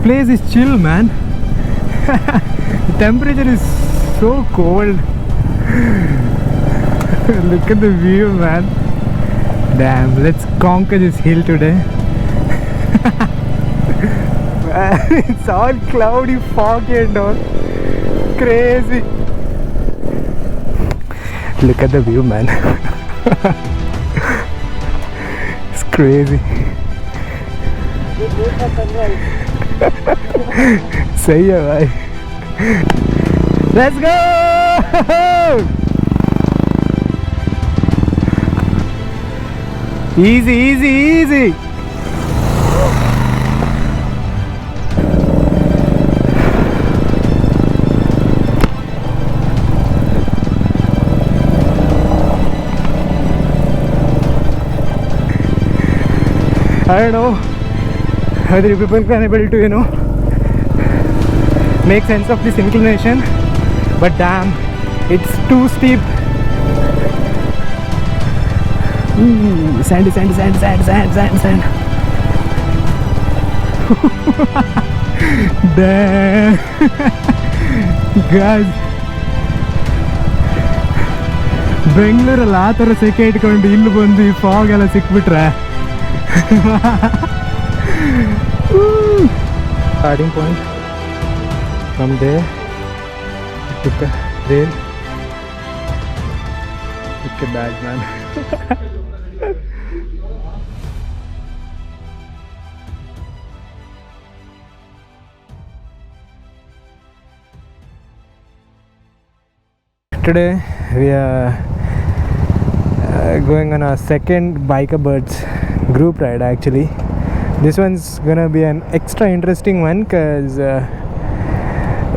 place is chill, man. The temperature is so cold. Look at the view, man. Damn, let's conquer this hill today. Man, it's all cloudy, foggy and all. Crazy. Look at the view, man. It's crazy. सही है भाई. Let's go. Easy, easy, easy. I don't know whether you people can able to, make sense of this inclination, but damn, it's too steep. Ooh, sandy, sandy, sand, sand, sand, sand, sand. Damn. Guys, ಬೆಂಗಳೂರಲ್ಲಿ ಆ ಥರ ಸೆಕೆ ಇಟ್ಕೊಂಡು ಇಲ್ಲಿ ಬಂದು ಈ fog ಎಲ್ಲ ಸಿಕ್ಬಿಟ್ರೆ starting point. From there took a rail. Look at that, man. Today we are going on our second Biker Birds group ride. Actually, this one's gonna be an extra interesting one because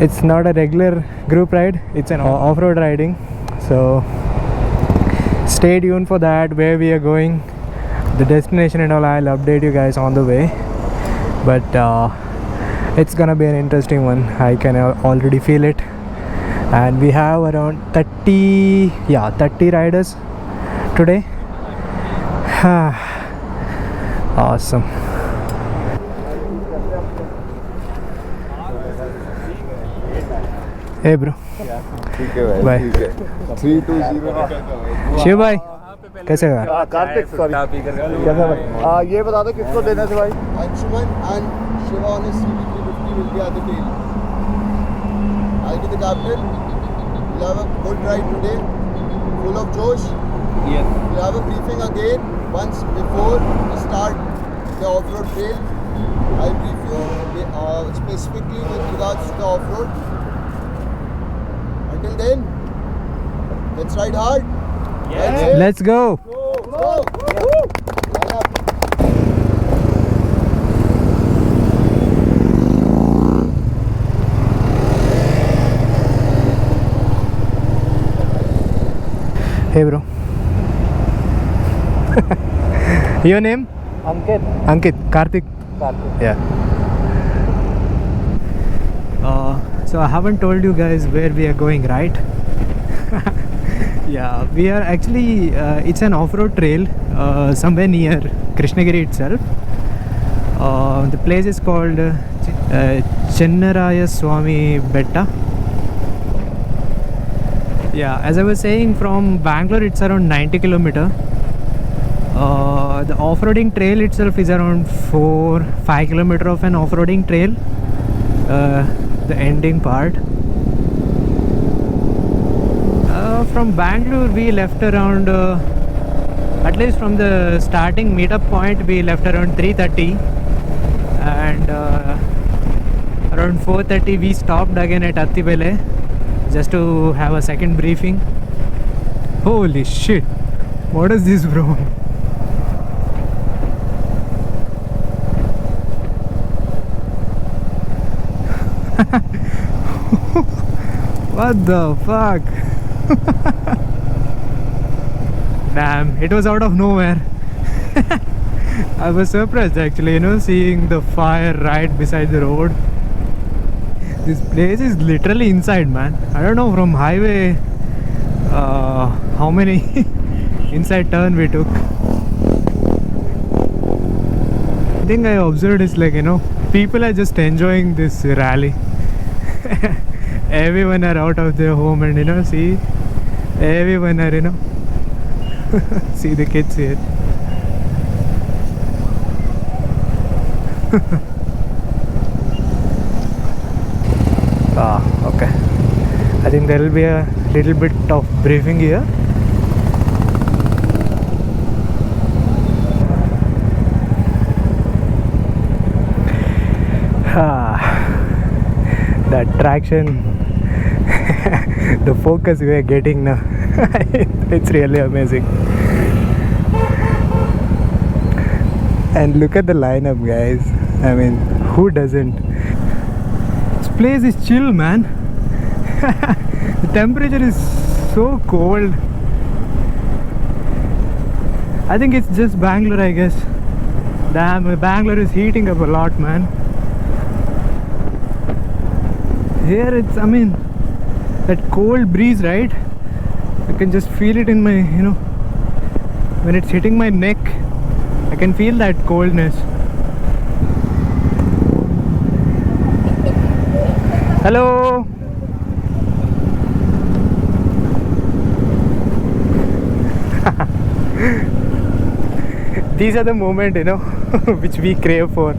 it's not a regular group ride, it's an off-road riding. So stay tuned for that, where we are going, the destination and all. I'll update you guys on the way, but it's gonna be an interesting one. I can already feel it. And we have around 30 riders today. Awesome. Hey bro. ठीक है भाई. Bye. ठीक है. 320. शिव भाई कैसे हो? Kartik sorry. कैसा भाई? ये बता दो किसको देना है भाई? Anshuman and Shiva on his CB350 will be at the tail. I'll be the captain. We'll have a good ride today, full of josh. Yes. We'll have a briefing again once before we start the off-road trail. I'll brief you specifically with regards to the off-road. Until then, let's ride hard. Yes. Let's go. Go. Line up. Hey bro. Your name? Ankit. Karthik. Yeah. So I haven't told you guys where we are going, right? Yeah, we are actually it's an off-road trail somewhere near Krishnagiri itself. The place is called Chennaraya Swami Betta. Yeah, as I was saying, from Bangalore it's around 90 kilometer. The off-roading trail itself is around 4-5 kilometer of an off-roading trail. The ending part. From Bangalore we left around at least from the starting meetup point we left around 3:30, and around 4:30 we stopped again at Attibele just to have a second briefing. Holy shit, what is this, bro? What the fuck? Damn, it was out of nowhere. I was surprised actually, seeing the fire right beside the road. This place is literally inside, man. I don't know from highway how many inside turn we took. thing I observed is like, people are just enjoying this rally. Everyone are out of their home and see, everyone are see the kids here. Okay. I think there will be a little bit of briefing here. The traction, the focus we are getting now, it's really amazing. And look at the lineup, guys. I mean, who doesn't? This place is chill, man. The temperature is so cold. I think it's just Bangalore, I guess. Damn, Bangalore is heating up a lot, man. Here it's, I mean, that cold breeze, right? I can just feel it in my, when it's hitting my neck, I can feel that coldness. Hello. These are the moments, which we crave for.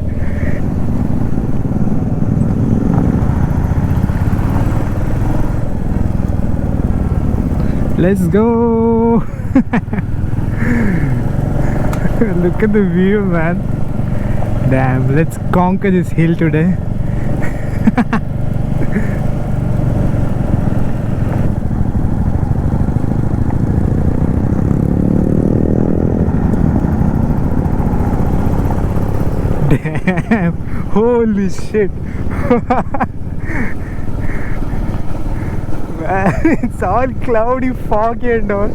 Let's go. Look at the view, man. Damn, let's conquer this hill today. Damn, holy shit. Man, it's all cloudy, foggy and all.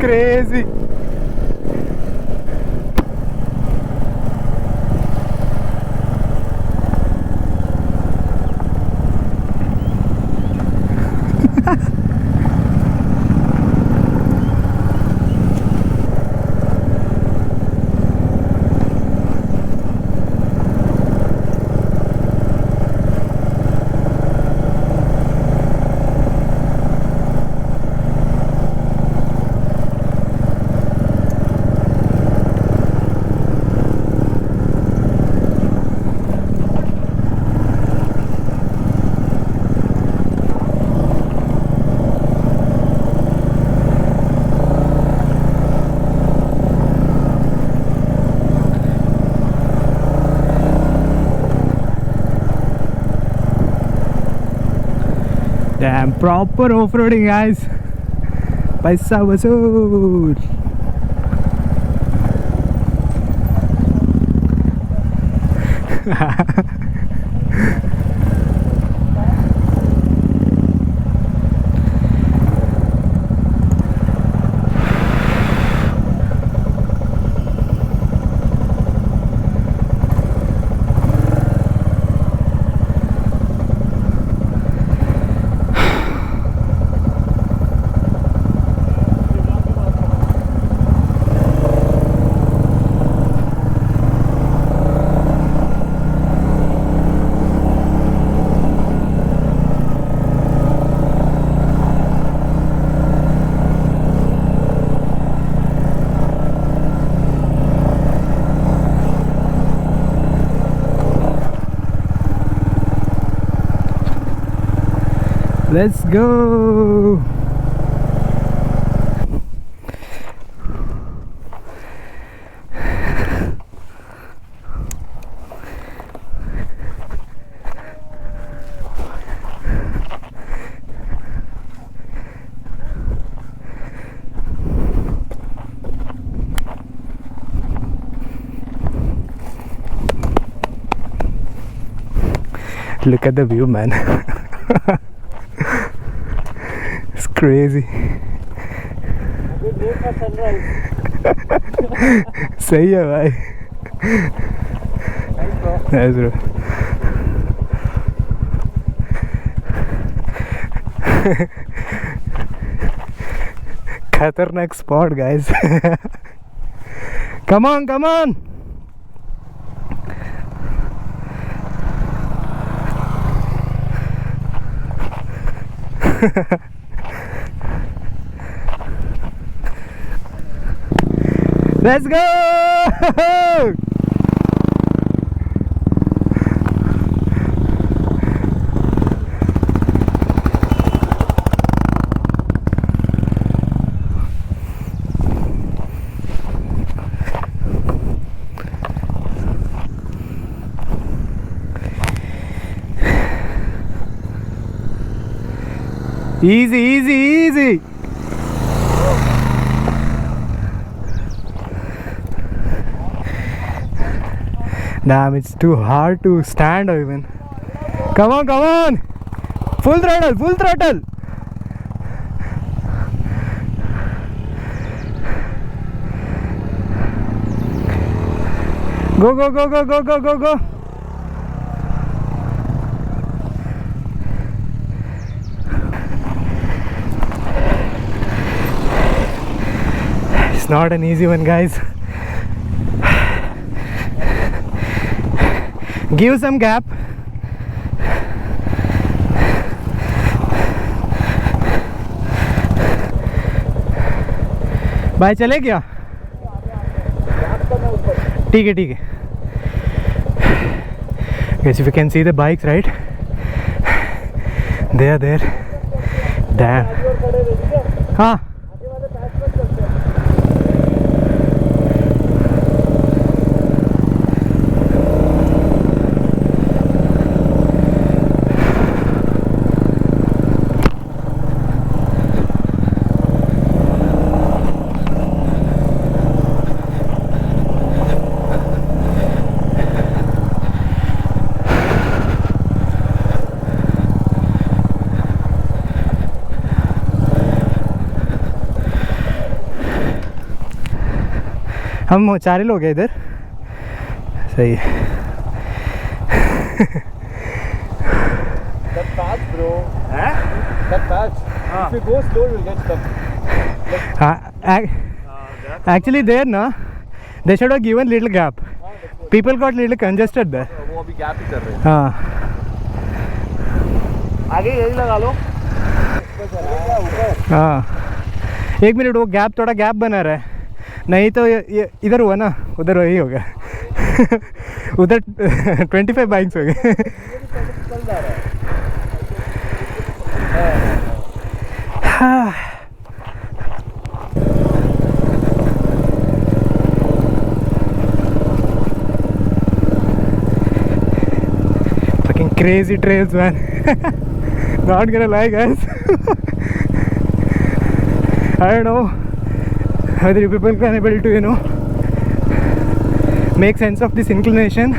Crazy. Damn, proper off-roading, guys. Paisa vasool. Let's go. Look at the view, man. It's crazy. सही है भाई. Nice bro. खतरनाक spot, guys. Come on, come on. Let's go! Easy, easy, easy. Damn, it's too hard to stand even. Come on, come on. Full throttle, full throttle. Go, go, go, go, go, go, go, go. It's not an easy one, guys. Give some gap. भाई चले क्या? ठीक है, ठीक है. Guys, if you can see the bikes, right? They are there. Damn. हाँ. हम 4 ही लोग हैं इधर. सही है. That patch, bro. Huh? That patch. If you go slow, you'll get stuck. Actually there na, they should have given little gap. People got little congested there. वो अभी gap ही कर रहे हैं. हाँ. आगे यही लगा लो. हाँ. 1 मिनट, वो गैप थोड़ा गैप बना रहा है. नहीं तो ये इधर हुआ ना, उधर वही होगा. उधर 25 बाइक्स हो गए. Fucking crazy trails, man. Not gonna lie, guys. I don't know whether you people can able to, you know, make sense of this inclination,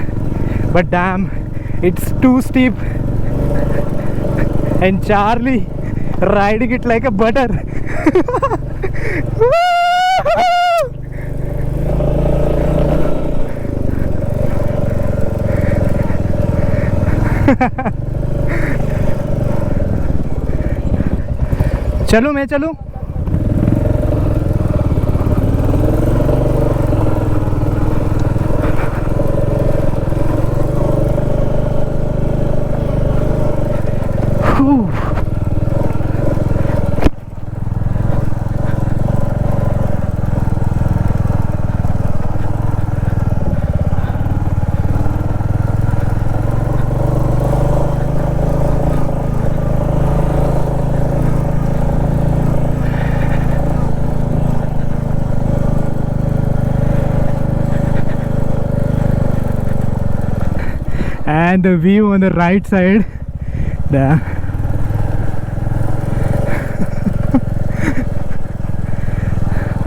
but damn, it's too steep. And Charlie riding it like a butter. चलो, मैं चलूं? And the view on the right side, the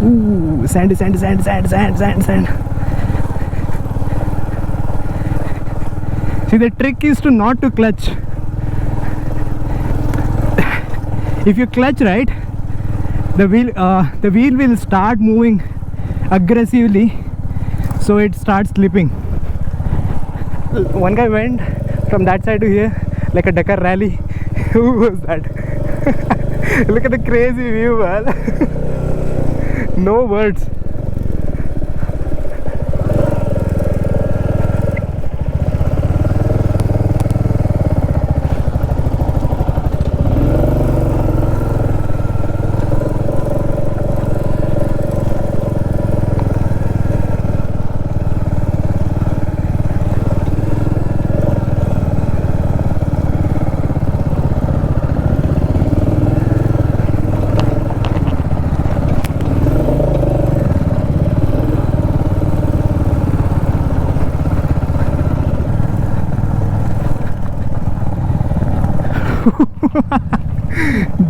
ooh, sand. See, the trick is to not to clutch. If you clutch, right, the wheel will start moving aggressively, so it starts slipping. One guy went from that side to here like a Dakar rally. Who was that? Look at the crazy view, man. No words.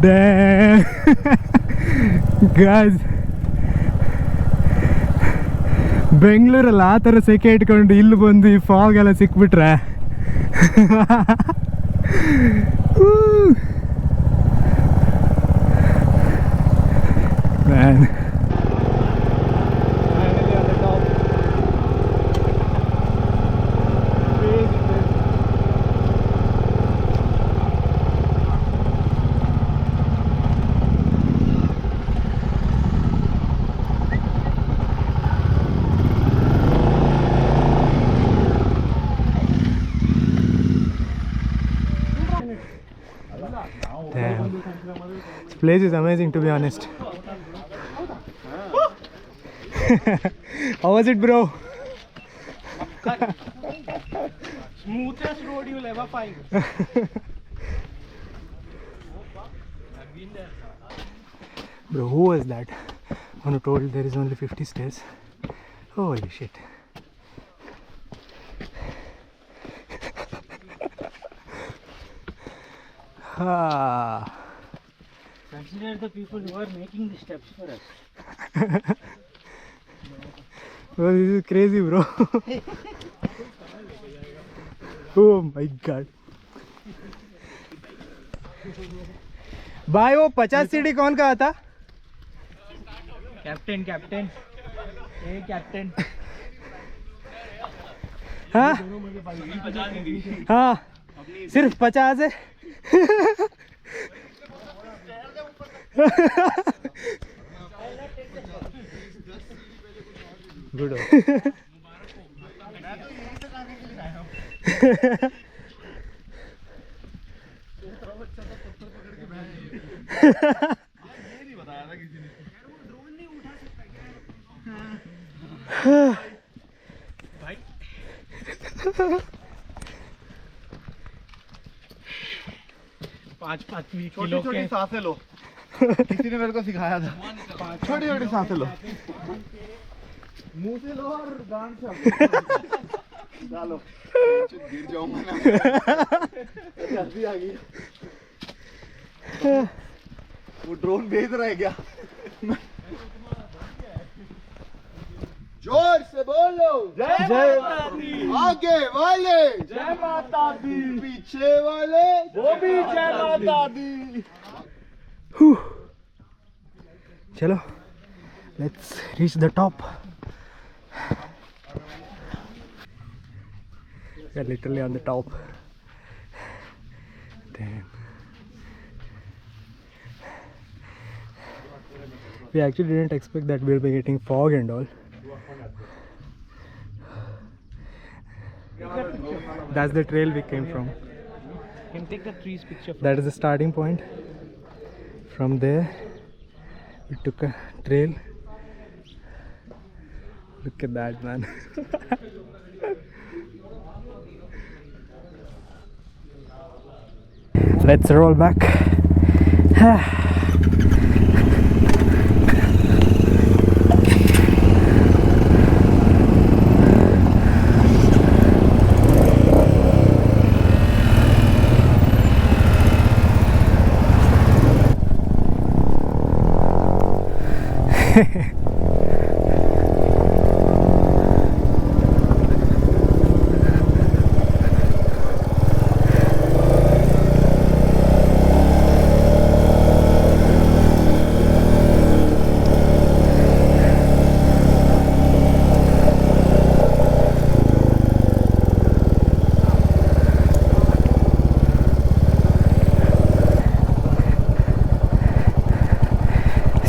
Damn. Guys, ಬೆಂಗಳೂರಲ್ಲಿ ಆ ಥರ ಸೆಕೆ ಇಟ್ಕೊಂಡು ಇಲ್ಲಿ ಬಂದು ಈ fog ಎಲ್ಲ ಸಿಕ್ಬಿಟ್ರೆ man. Damn. This place is amazing, to be honest. How was it, bro? Smoothest road you'll ever find. Bro, who was that one who told there is only 50 stairs? Holy shit. Consider the people who are making the steps for us. Bro, this is crazy, bro. Oh my god. भाई वो 50 सीढ़ी कौन कहा था? Captain captain a captain हाँ हाँ सिर्फ 50 है. गुड. पाँच किलो छोटी छोटी के सांसें लो. किसी ने मेरे को सिखाया था. छोटी छोटी सांसें लो. मुंह से लो और गांड से डालो. गिर जाऊंगा ना. जल्दी आ गई. वो ड्रोन भेज रहा है क्या? जोर से बोलो. जय माता दी. आगे वाले जय माता दी. पीछे वाले वो भी जय माता दी. चलो, let's reach the top. We are literally on the top. Damn. We actually didn't expect that we'll be getting fog and all. That's the trail we came from. can take the trees picture. That is the starting point. From there, we took a trail. Look at that, man. Let's roll back.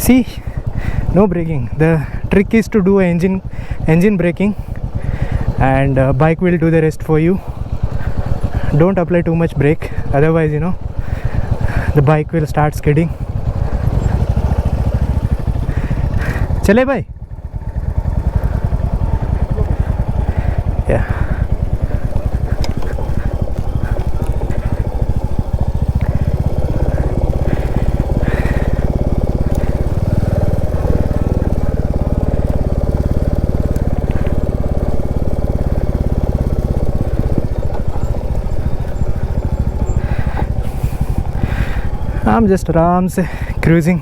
See, no braking. The trick is to do engine braking, and bike will do the rest for you. Don't apply too much brake, otherwise you know the bike will start skidding. Chale bhai. Yeah. I'm just aram se cruising.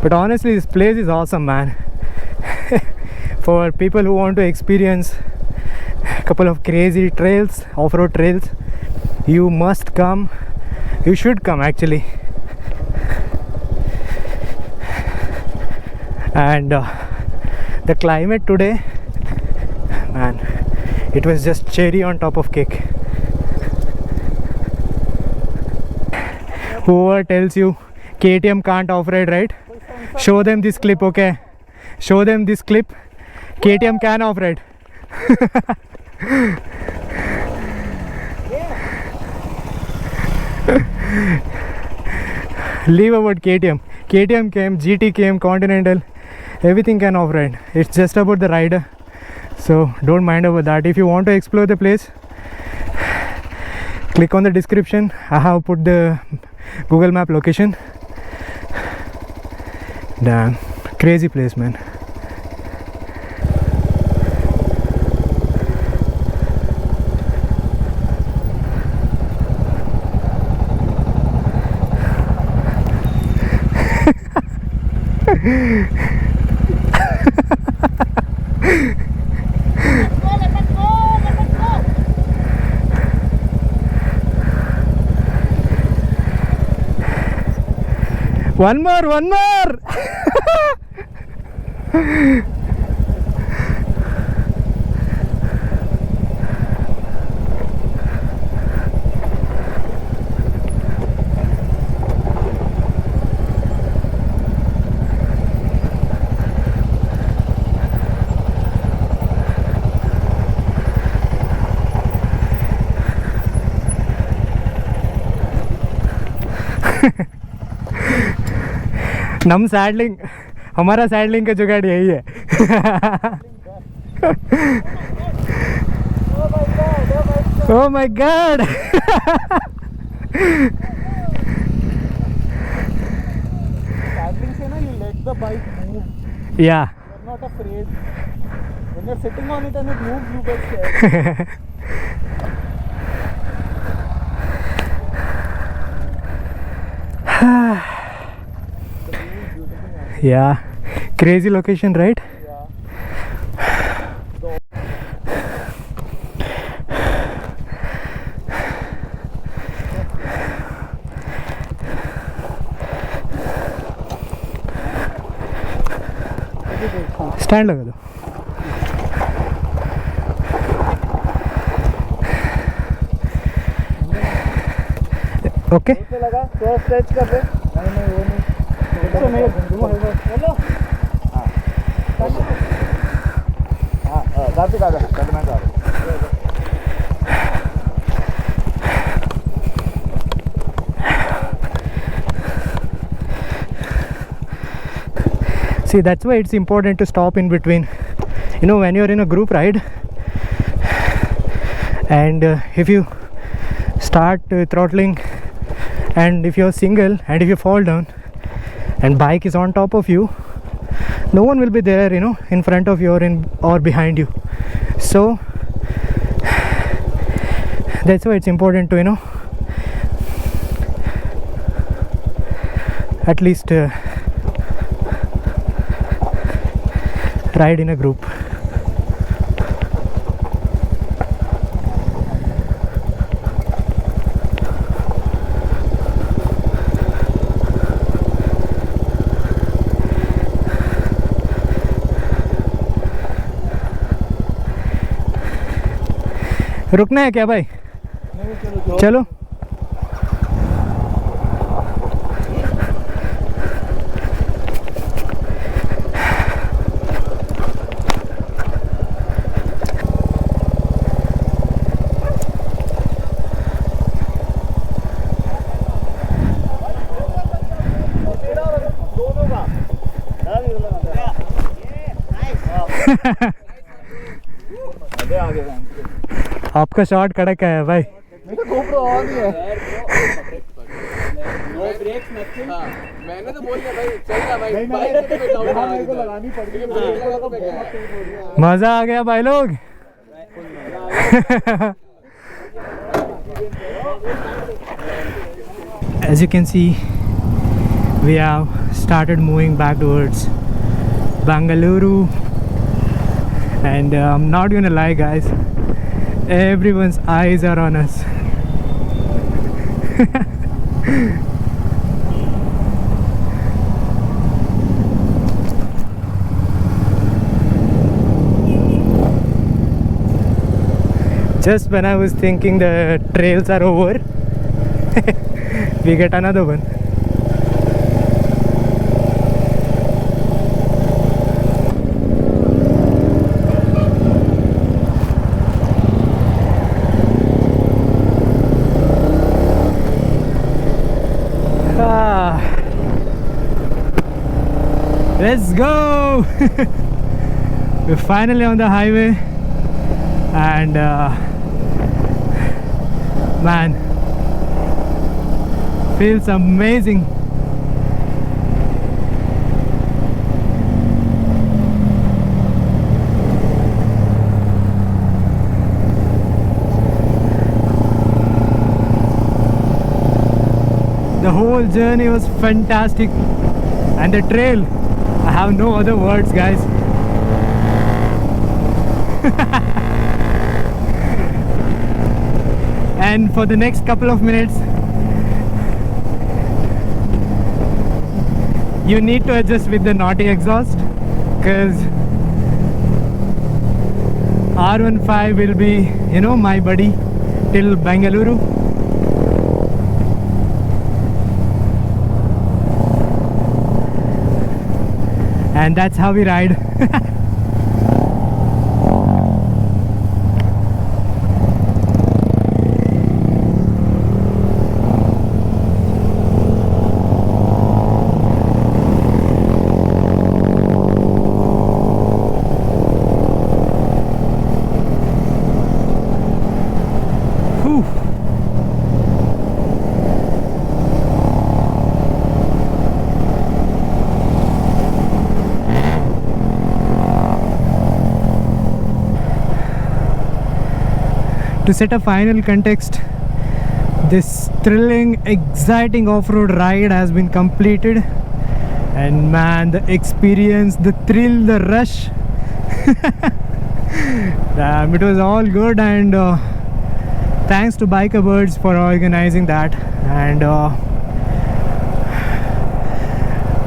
But honestly, this place is awesome, man. For people who want to experience a couple of crazy trails, off-road trails, you must come. You should come actually. And the climate today, man, it was just cherry on top of cake. Whoever tells you KTM can't off-ride, right? Show them this clip, okay? Show them this clip. KTM can off-ride. Leave about KTM. KTM came, GT came, Continental. Everything can off-ride. It's just about the rider. So don't mind about that. If you want to explore the place, click on the description. I have put the Google Map location. Damn, crazy place, man. One more. Num saddling, हमारा saddling का जुगाड़ यही है. Oh my god. Paddling se na, you let the bike move. Yeah. You're not afraid. When you're sitting on it and it moves, you get scared. Yeah, crazy location, right? Yeah. Stand लगा दो. Okay लगा तो stretch कर दे. नहीं वो नहीं. तो नहीं चलो. हाँ जाते का करना चाह रहा. See, that's why it's important to stop in between. You know, when you're in a group ride and if you start throttling, and if you're single and if you fall down and bike is on top of you, no one will be there, you know, in front of you or behind you. So that's why it's important to, you know, at least ride in a group. रुकना है क्या भाई? चलो. आपका shot कड़क है भाई. मेरा GoPro ऑन ही है. No brakes nothing. मैंने तो बोल दिया भाई चल जा भाई. मेरे को लगानी पड़ेगी. मजा आ गया भाई लोग. As you can see, we have started moving back towards Bangalore, and I'm not gonna lie guys, everyone's eyes are on us. Just when I was thinking the trails are over, we get another one. Let's go. We're finally on the highway, and man, feels amazing. The whole journey was fantastic, and the trail, I have no other words guys. And for the next couple of minutes you need to adjust with the naughty exhaust, because R15 will be, you know, my buddy till Bangalore. And that's how we ride. Whew. To set a final context, this thrilling, exciting off-road ride has been completed, and man, the experience, the thrill, the rush, damn, it was all good. And thanks to Biker Birds for organizing that, and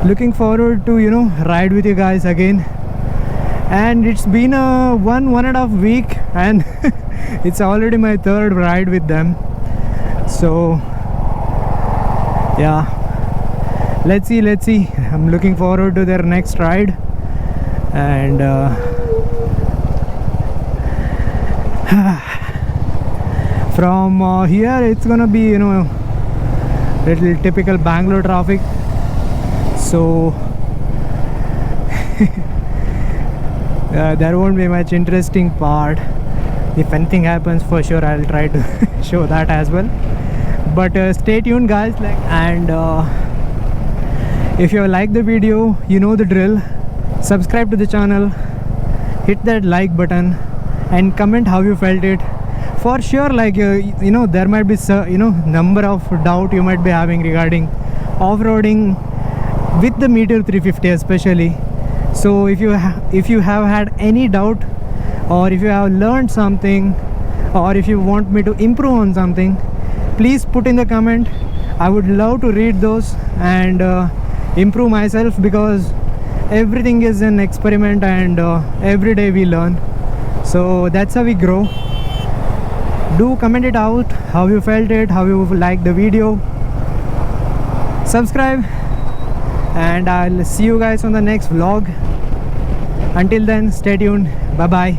looking forward to, you know, ride with you guys again. And it's been a 1.5 week, and it's already my third ride with them. So yeah, let's see. I'm looking forward to their next ride. And from here it's gonna be, you know, little typical Bangalore traffic. So there won't be much interesting part. If anything happens, for sure I'll try to show that as well. But stay tuned guys. And if you like the video, you know the drill. Subscribe to the channel, hit that like button, and comment how you felt it. For sure, like you know, there might be number of doubt you might be having regarding off-roading with the Meteor 350 especially. So if you have had any doubt, or if you have learned something, or if you want me to improve on something, please put in the comment. I would love to read those and improve myself, because everything is an experiment, and every day we learn. So that's how we grow. Do comment it out how you felt it, how you liked the video. Subscribe, and I'll see you guys on the next vlog. Until then, stay tuned. Bye bye.